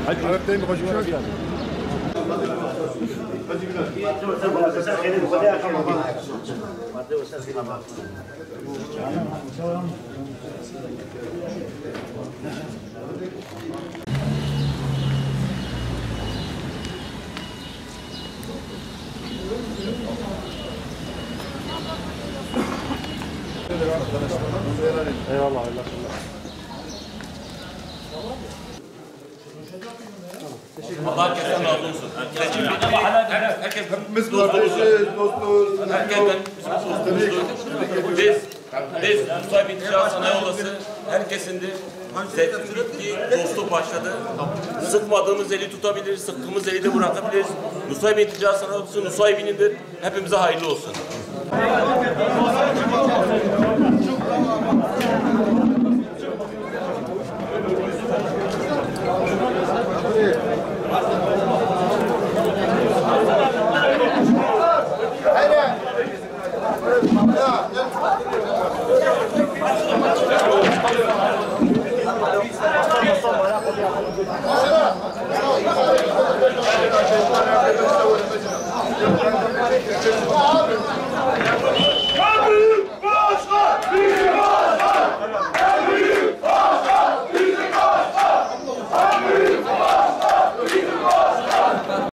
عرفتين بخش شو كان eyvallah Allah. Allah herkesten razı olsun. Herkes Biz kardeşiz, dostuz. Biz Musa Bintica Sanayi Odası herkesindir. Sevgi, dostluk başladı. Sıkmadığımız eli tutabiliriz, sıktığımız eli de bırakabiliriz. Musa Bintica Sanayi Odası Nusaybin'indir. Hepimize hayırlı olsun. Abi